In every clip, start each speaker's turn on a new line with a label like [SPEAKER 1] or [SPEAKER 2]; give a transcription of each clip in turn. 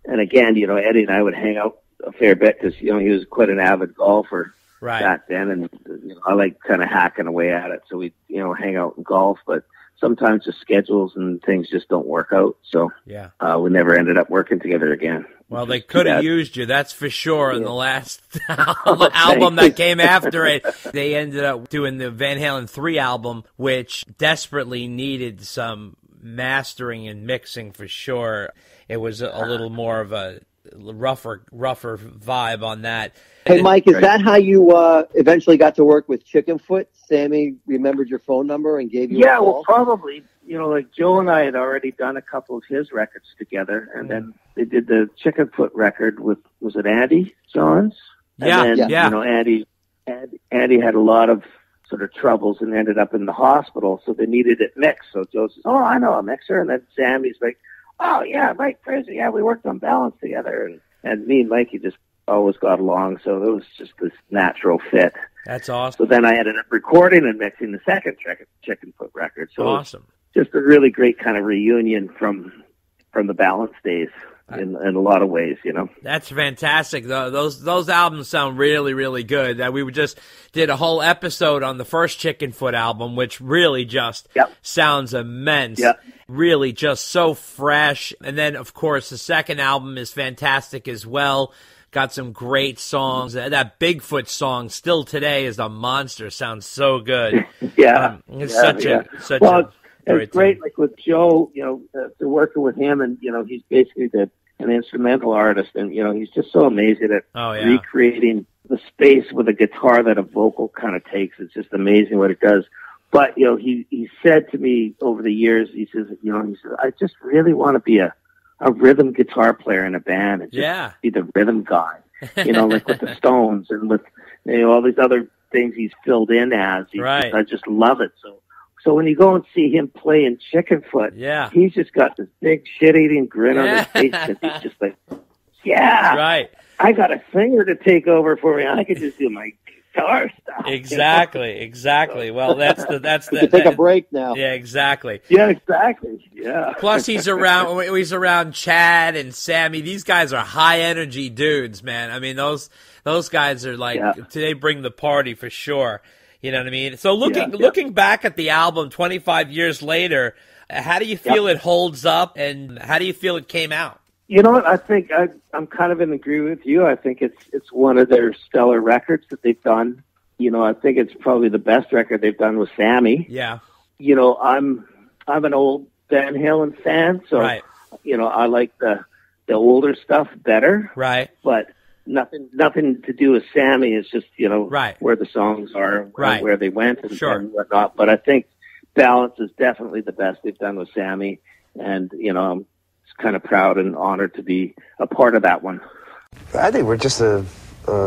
[SPEAKER 1] And again, Eddie and I would hang out a fair bit because, he was quite an avid golfer back then. And, I like kind of hacking away at it. So we'd, hang out and golf, but sometimes the schedules and things just don't work out. So we never ended up working together again.
[SPEAKER 2] Well, they could have used you, that's for sure, in the last album that came after it. They ended up doing the Van Halen 3 album, which desperately needed some mastering and mixing for sure. It was a little more of a rougher vibe on that.
[SPEAKER 3] Hey, Mike, is that how you eventually got to work with Chickenfoot? Sammy remembered your phone number and gave you a call?
[SPEAKER 1] Well, probably. Like Joe and I had already done a couple of his records together, and then they did the Chickenfoot record with, was it Andy Johns? And then, Andy had a lot of sort of troubles and ended up in the hospital, so they needed it mixed. So Joe says, "Oh, I know a mixer," and then Sammy's like, "Oh yeah, Mike Fraser, yeah, we worked on Balance together," and me and Mikey just always got along, so it was just this natural fit.
[SPEAKER 2] That's awesome.
[SPEAKER 1] So then I ended up recording and mixing the second Chickenfoot record. So
[SPEAKER 2] awesome.
[SPEAKER 1] Just a really great kind of reunion from the Balance days in a lot of ways,
[SPEAKER 2] That's fantastic. Those albums sound really, really good. We just did a whole episode on the first Chickenfoot album, which really just sounds immense. Yep. Really just so fresh. And then, of course, the second album is fantastic as well. Got some great songs. That Bigfoot song still today is a monster. Sounds so good.
[SPEAKER 1] It's great. Like with Joe, to working with him, and he's basically an instrumental artist, and he's just so amazing at recreating the space with a guitar that a vocal kind of takes. It's just amazing what it does. But he said to me over the years, he says, I just really want to be a rhythm guitar player in a band and just be the rhythm guy, like with the Stones and with all these other things he's filled in as. I just love it. So when you go and see him play in Chickenfoot, he's just got this big shit-eating grin on his face because he's just like, I got a singer to take over for me. I could just do my guitar stuff.
[SPEAKER 2] Exactly. Well, that's the
[SPEAKER 3] take a break now.
[SPEAKER 2] Yeah, exactly.
[SPEAKER 1] Yeah, exactly. Yeah.
[SPEAKER 2] Plus, he's around Chad and Sammy. These guys are high energy dudes, man. I mean, those guys are like they bring the party for sure. You know what I mean? So looking back at the album 25 years later, how do you feel it holds up, and how do you feel it came out?
[SPEAKER 1] You know what? I think I'm kind of in agreement with you. I think it's one of their stellar records that they've done. I think it's probably the best record they've done with Sammy.
[SPEAKER 2] Yeah.
[SPEAKER 1] I'm an old Van Halen fan, so I like the older stuff better.
[SPEAKER 2] Right.
[SPEAKER 1] But nothing to do with Sammy. It's just where the songs are, where they went, and whatnot. But I think Balance is definitely the best they've done with Sammy, and I'm kind of proud and honored to be a part of that one.
[SPEAKER 4] I think we're just a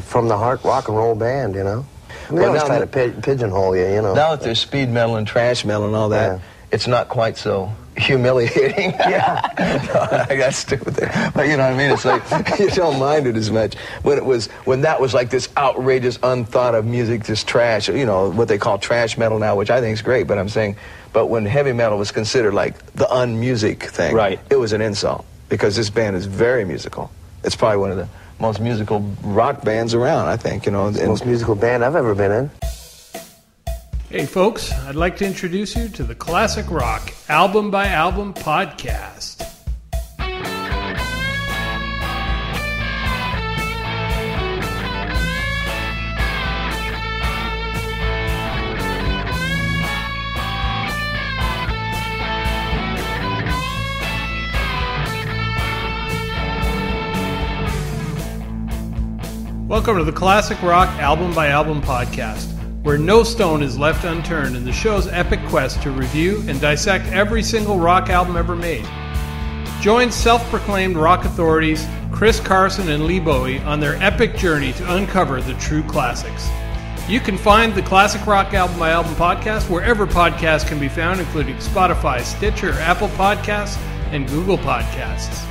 [SPEAKER 4] from the heart rock and roll band, I mean, they always try to pigeonhole you,
[SPEAKER 5] Now that there's speed metal and trash metal and all that, it's not quite so humiliating. That's stupid. But you know what I mean? It's like you don't mind it as much. When that was like this outrageous, unthought of music, just trash, what they call trash metal now, which I think is great, but I'm saying, but when heavy metal was considered like the unmusic thing, it was an insult, because this band is very musical. It's probably one of the most musical rock bands around, I think, It's
[SPEAKER 4] the most musical band I've ever been in.
[SPEAKER 6] Hey folks, I'd like to introduce you to the Classic Rock Album by Album podcast. Welcome to the Classic Rock Album by Album podcast, where no stone is left unturned in the show's epic quest to review and dissect every single rock album ever made. Join self-proclaimed rock authorities Chris Carson and Lee Bowie on their epic journey to uncover the true classics. You can find the Classic Rock Album by Album podcast wherever podcasts can be found, including Spotify, Stitcher, Apple Podcasts, and Google Podcasts.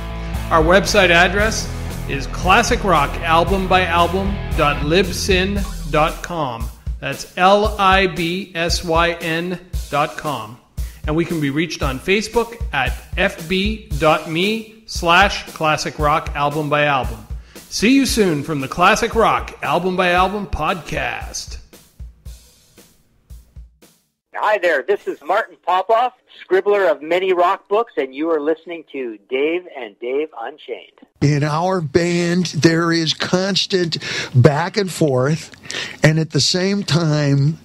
[SPEAKER 6] Our website address is classicrockalbumbyalbum.libsyn.com. That's LIBSYN.com. And we can be reached on Facebook at fb.me/classicrock. YouTube.com/Classic Rock Album by Album. See you soon from the Classic Rock Album by Album podcast.
[SPEAKER 7] Hi there, this is Martin Popoff, scribbler of many rock books, and you are listening to Dave and Dave Unchained.
[SPEAKER 8] In our band, there is constant back and forth, and at the same time,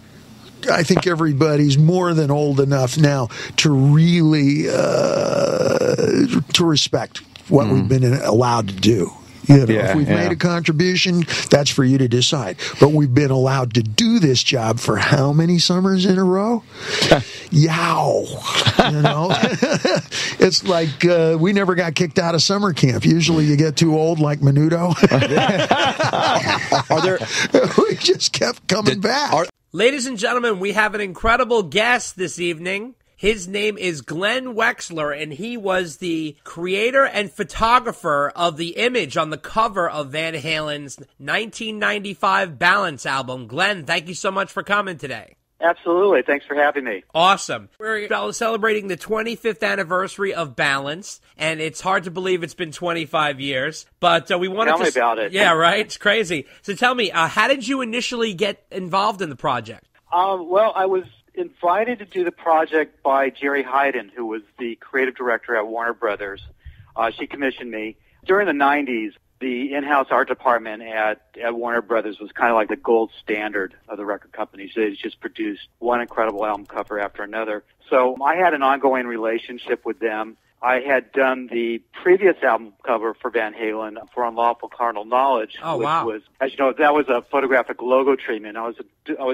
[SPEAKER 8] I think everybody's more than old enough now to really to respect what we've been allowed to do. You know, if we've made a contribution, that's for you to decide. But we've been allowed to do this job for how many summers in a row? Yow. You know? It's like we never got kicked out of summer camp. Usually you get too old like Menudo. We just kept coming back.
[SPEAKER 2] Ladies and gentlemen, we have an incredible guest this evening. His name is Glen Wexler, and he was the creator and photographer of the image on the cover of Van Halen's 1995 Balance album. Glen, thank you so much for coming today.
[SPEAKER 9] Absolutely. Thanks for having me.
[SPEAKER 2] Awesome. We're celebrating the 25th anniversary of Balance, and it's hard to believe it's been 25 years. But we wanted
[SPEAKER 9] to... Tell me about it.
[SPEAKER 2] Yeah, right? It's crazy. So tell me, how did you initially get involved in the project?
[SPEAKER 9] Well, I was invited to do the project by Jerry Hyden, who was the creative director at Warner Brothers. She commissioned me. During the 90s, the in-house art department at Warner Brothers was kind of like the gold standard of the record companies. They just produced one incredible album cover after another. So I had an ongoing relationship with them. I had done the previous album cover for Van Halen for Unlawful Carnal Knowledge, which was, as you know, that was a photographic logo treatment. I was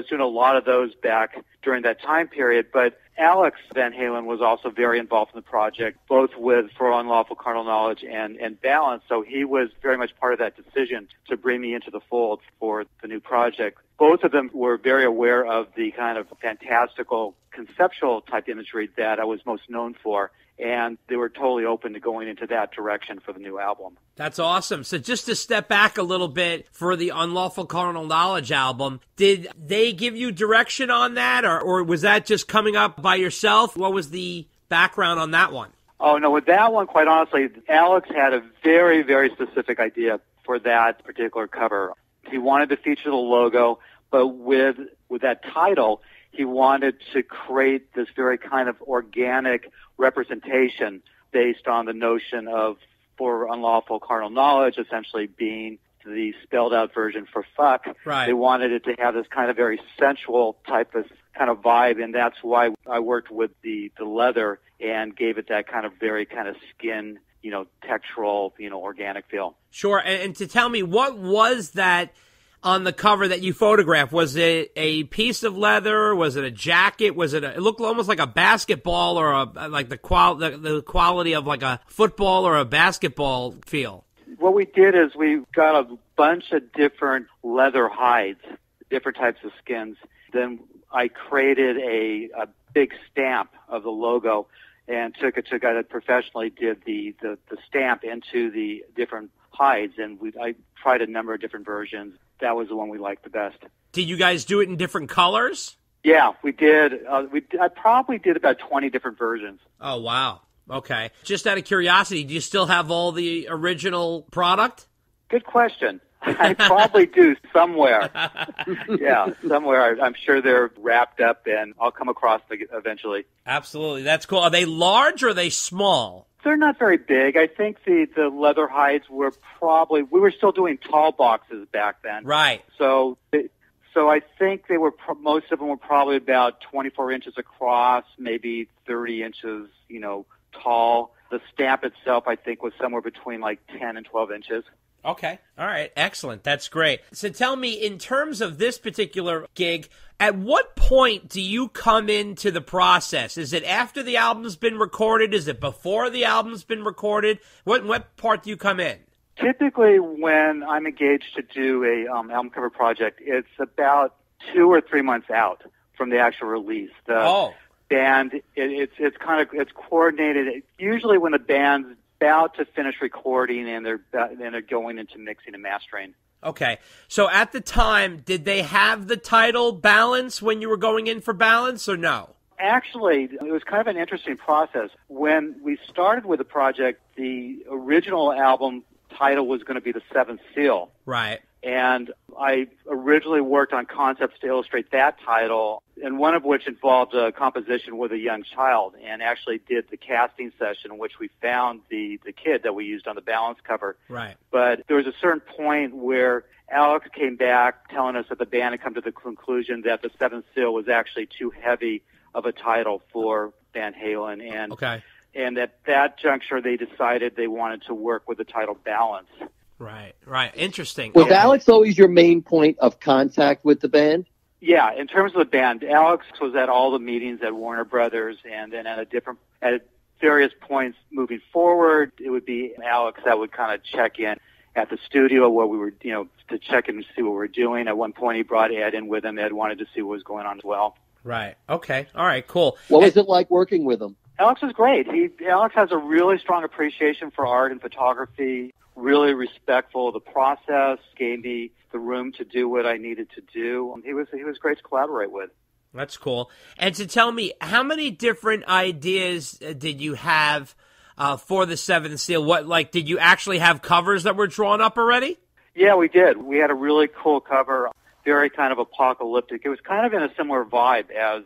[SPEAKER 9] doing a lot of those back during that time period, but Alex Van Halen was also very involved in the project, both for Unlawful Carnal Knowledge and Balance, so he was very much part of that decision to bring me into the fold for the new project. Both of them were very aware of the kind of fantastical, conceptual type imagery that I was most known for, and they were totally open to going into that direction for the new album.
[SPEAKER 2] That's awesome. So just to step back a little bit for the Unlawful Carnal Knowledge album, did they give you direction on that, or was that just coming up by yourself? What was the background on that one?
[SPEAKER 9] Oh, no, with that one, quite honestly, Alex had a very, very specific idea for that particular cover. He wanted to feature the logo, but with that title, he wanted to create this very kind of organic representation based on the notion of, for Unlawful Carnal Knowledge, essentially being the spelled out version for fuck.
[SPEAKER 2] Right.
[SPEAKER 9] They wanted it to have this kind of very sensual type of kind of vibe, and that's why I worked with the leather and gave it that kind of very kind of skin, textural, organic feel.
[SPEAKER 2] Sure. And to tell me, what was that on the cover that you photographed? Was it a piece of leather? Was it a jacket? It looked almost like a basketball, or like the quality of like a football or a basketball feel?
[SPEAKER 9] What we did is we got a bunch of different leather hides, different types of skins. Then I created a big stamp of the logo and took it to a guy that professionally did the stamp into the different hides, and I tried a number of different versions. That was the one we liked the best.
[SPEAKER 2] Did you guys do it in different colors?
[SPEAKER 9] Yeah, we did. I probably did about 20 different versions.
[SPEAKER 2] Oh, wow. Okay. Just out of curiosity, do you still have all the original product?
[SPEAKER 9] Good question. I probably do somewhere. Yeah, somewhere. I'm sure they're wrapped up, and I'll come across them eventually.
[SPEAKER 2] Absolutely. That's cool. Are they large or are they small?
[SPEAKER 9] They're not very big. I think the leather hides were we were still doing tall boxes back then.
[SPEAKER 2] Right.
[SPEAKER 9] So I think they were, most of them were probably about 24 inches across, maybe 30 inches, tall. The stamp itself, I think, was somewhere between like 10 and 12 inches.
[SPEAKER 2] Okay. All right. Excellent. That's great. So tell me, in terms of this particular gig, at what point do you come into the process? Is it after the album's been recorded? Is it before the album's been recorded? What part do you come in?
[SPEAKER 9] Typically, when I'm engaged to do a album cover project, it's about 2 or 3 months out from the actual release. Band, it's coordinated. Usually, when the band's about to finish recording and they're going into mixing and mastering.
[SPEAKER 2] Okay. So at the time, did they have the title Balance when you were going in for Balance, or no?
[SPEAKER 9] Actually, it was kind of an interesting process. When we started with the project, the original album title was going to be The Seventh Seal.
[SPEAKER 2] Right.
[SPEAKER 9] And I originally worked on concepts to illustrate that title, and one of which involved a composition with a young child, and actually did the casting session in which we found the kid that we used on the balance cover.
[SPEAKER 2] Right.
[SPEAKER 9] But there was a certain point where Alex came back telling us that the band had come to the conclusion that The Seventh Seal was actually too heavy of a title for Van Halen, and at that juncture they decided they wanted to work with the title Balance.
[SPEAKER 2] Right. Interesting.
[SPEAKER 3] Was Alex always your main point of contact with the band?
[SPEAKER 9] Yeah, in terms of the band, Alex was at all the meetings at Warner Brothers, and then at various points moving forward, it would be Alex that would kind of check in at the studio where we were, to check in and see what we were doing. At one point, he brought Ed in with him. Ed wanted to see what was going on as well.
[SPEAKER 2] Right. Okay. All right. Cool.
[SPEAKER 3] What was it like working with him?
[SPEAKER 9] Alex was great. Alex has a really strong appreciation for art and photography. Really respectful of the process, gave me the room to do what I needed to do. He was great to collaborate with.
[SPEAKER 2] That's cool. And to tell me, how many different ideas did you have for the Seventh Seal? Did you actually have covers that were drawn up already?
[SPEAKER 9] Yeah, we did. We had a really cool cover, very kind of apocalyptic. It was kind of in a similar vibe as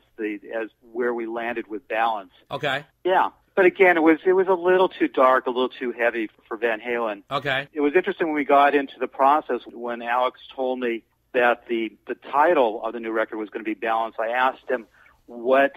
[SPEAKER 9] where we landed with Balance.
[SPEAKER 2] Okay.
[SPEAKER 9] Yeah. But again, it was a little too dark, a little too heavy for Van Halen.
[SPEAKER 2] Okay.
[SPEAKER 9] It was interesting when we got into the process, when Alex told me that the title of the new record was going to be Balance. I asked him what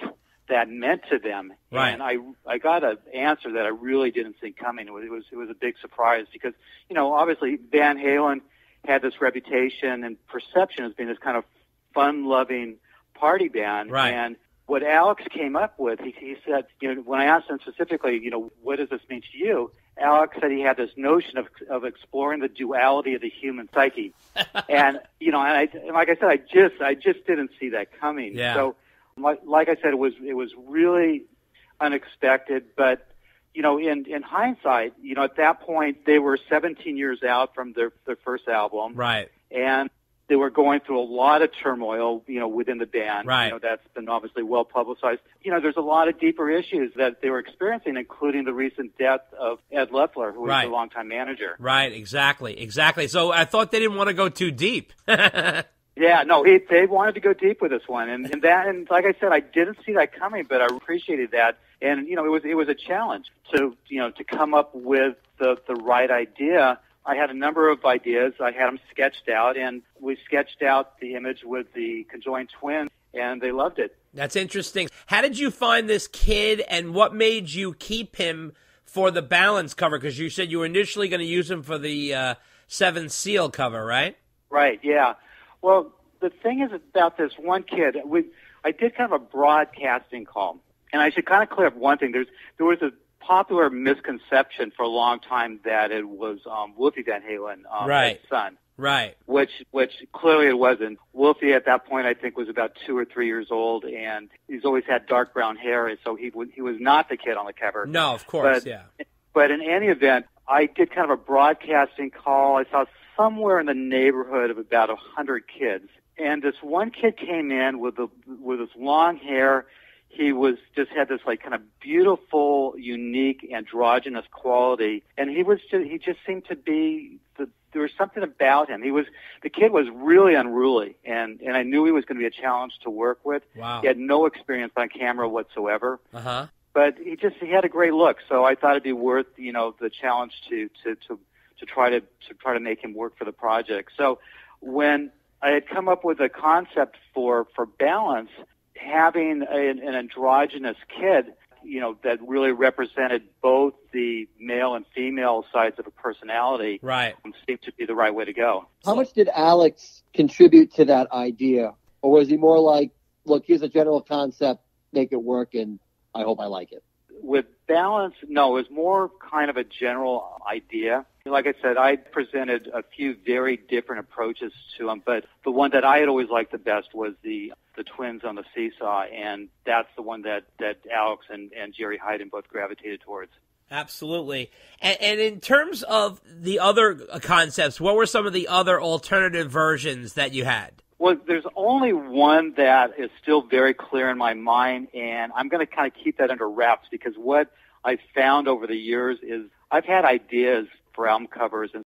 [SPEAKER 9] that meant to them, and I got an answer that I really didn't see coming. It was a big surprise because obviously Van Halen had this reputation and perception as being this kind of fun-loving party band, and what Alex came up with, he said, when I asked him specifically, what does this mean to you? Alex said he had this notion of exploring the duality of the human psyche, and like I said, I just didn't see that coming.
[SPEAKER 2] Yeah.
[SPEAKER 9] So, like I said, it was really unexpected, but in hindsight, at that point they were 17 years out from their first album,
[SPEAKER 2] right,
[SPEAKER 9] and they were going through a lot of turmoil, within the band.
[SPEAKER 2] Right.
[SPEAKER 9] That's been obviously well publicized. There's a lot of deeper issues that they were experiencing, including the recent death of Ed Loeffler, who was their longtime manager.
[SPEAKER 2] Right, exactly. So I thought they didn't want to go too deep.
[SPEAKER 9] Yeah, no, they wanted to go deep with this one, and like I said, I didn't see that coming, but I appreciated that, and it was a challenge to come up with the right idea. I had a number of ideas. I had them sketched out, and we sketched out the image with the conjoined twins, and they loved it.
[SPEAKER 2] That's interesting. How did you find this kid, and what made you keep him for the Balance cover? Because you said you were initially going to use him for the Seventh Seal cover, right?
[SPEAKER 9] Right, yeah. Well, the thing is about this one kid, I did kind of a broadcasting call, and I should kind of clear up one thing. There was a popular misconception for a long time that it was Wolfie Van Halen, Ed's son.
[SPEAKER 2] Right.
[SPEAKER 9] Which clearly it wasn't. Wolfie at that point I think was about 2 or 3 years old, and he's always had dark brown hair, and so he was not the kid on the cover.
[SPEAKER 2] No, of course,
[SPEAKER 9] But in any event, I did kind of a broadcasting call. I saw somewhere in the neighborhood of about 100 kids, and this one kid came in with his long hair. He had this like kind of beautiful, unique, androgynous quality, and he just seemed to be there was something about him. The kid was really unruly, and I knew he was going to be a challenge to work with.
[SPEAKER 2] Wow.
[SPEAKER 9] He had no experience on camera whatsoever.
[SPEAKER 2] Uh-huh.
[SPEAKER 9] But he had a great look, so I thought it'd be worth the challenge to try to make him work for the project. So when I had come up with a concept for Balance, having an androgynous kid, that really represented both the male and female sides of a personality, seemed to be the right way to go.
[SPEAKER 3] How much did Alex contribute to that idea? Or was he more like, look, here's a general concept, make it work, and I hope I like it?
[SPEAKER 9] With Balance, no, it was more kind of a general idea. Like I said, I presented a few very different approaches to him, but the one that I had always liked the best was the twins on the seesaw, and that's the one that Alex and Jerry Hyden both gravitated towards.
[SPEAKER 2] Absolutely. And in terms of the other concepts, what were some of the other alternative versions that you had?
[SPEAKER 9] Well, there's only one that is still very clear in my mind, and I'm going to kind of keep that under wraps because what I've found over the years is I've had ideas for album covers and